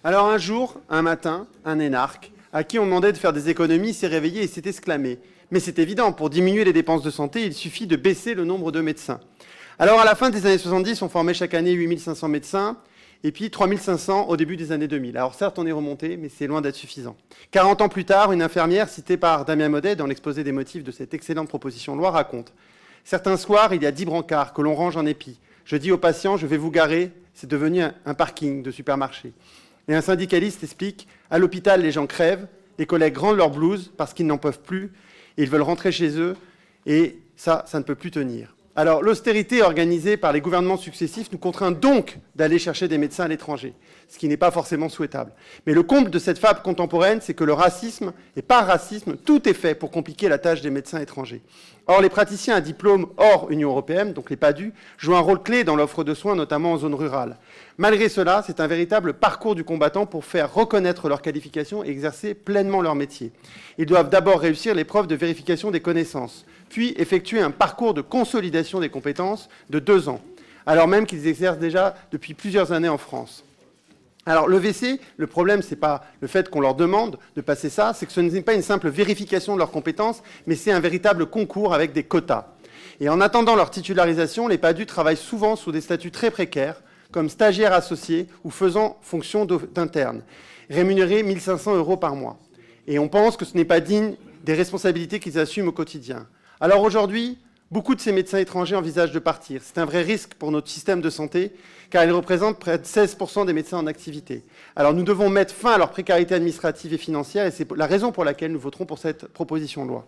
Alors un jour, un matin, un énarque, à qui on demandait de faire des économies, s'est réveillé et s'est exclamé « Mais c'est évident, pour diminuer les dépenses de santé, il suffit de baisser le nombre de médecins. » Alors à la fin des années 70, on formait chaque année 8500 médecins, et puis 3500 au début des années 2000. Alors certes, on est remonté, mais c'est loin d'être suffisant. 40 ans plus tard, une infirmière, citée par Damien Maudet dans l'exposé des motifs de cette excellente proposition de loi, raconte « Certains soirs, il y a 10 brancards que l'on range en épi. Je dis aux patients, je vais vous garer, c'est devenu un parking de supermarché. » Et un syndicaliste explique « À l'hôpital, les gens crèvent, les collègues rendent leur blouse parce qu'ils n'en peuvent plus, et ils veulent rentrer chez eux, et ça ne peut plus tenir. » Alors, l'austérité organisée par les gouvernements successifs nous contraint donc d'aller chercher des médecins à l'étranger, ce qui n'est pas forcément souhaitable. Mais le comble de cette fable contemporaine, c'est que le racisme, et par racisme, tout est fait pour compliquer la tâche des médecins étrangers. Or, les praticiens à diplôme hors Union européenne, donc les PADU, jouent un rôle clé dans l'offre de soins, notamment en zone rurale. Malgré cela, c'est un véritable parcours du combattant pour faire reconnaître leurs qualifications et exercer pleinement leur métier. Ils doivent d'abord réussir l'épreuve de vérification des connaissances, puis effectuer un parcours de consolidation des compétences de 2 ans, alors même qu'ils exercent déjà depuis plusieurs années en France. Alors le VC, le problème, ce n'est pas le fait qu'on leur demande de passer ça, c'est que ce n'est pas une simple vérification de leurs compétences, mais c'est un véritable concours avec des quotas. Et en attendant leur titularisation, les PADU travaillent souvent sous des statuts très précaires, comme stagiaires associés ou faisant fonction d'interne, rémunérés 1 500 € par mois. Et on pense que ce n'est pas digne des responsabilités qu'ils assument au quotidien. Alors aujourd'hui, beaucoup de ces médecins étrangers envisagent de partir. C'est un vrai risque pour notre système de santé, car ils représentent près de 16% des médecins en activité. Alors nous devons mettre fin à leur précarité administrative et financière, et c'est la raison pour laquelle nous voterons pour cette proposition de loi.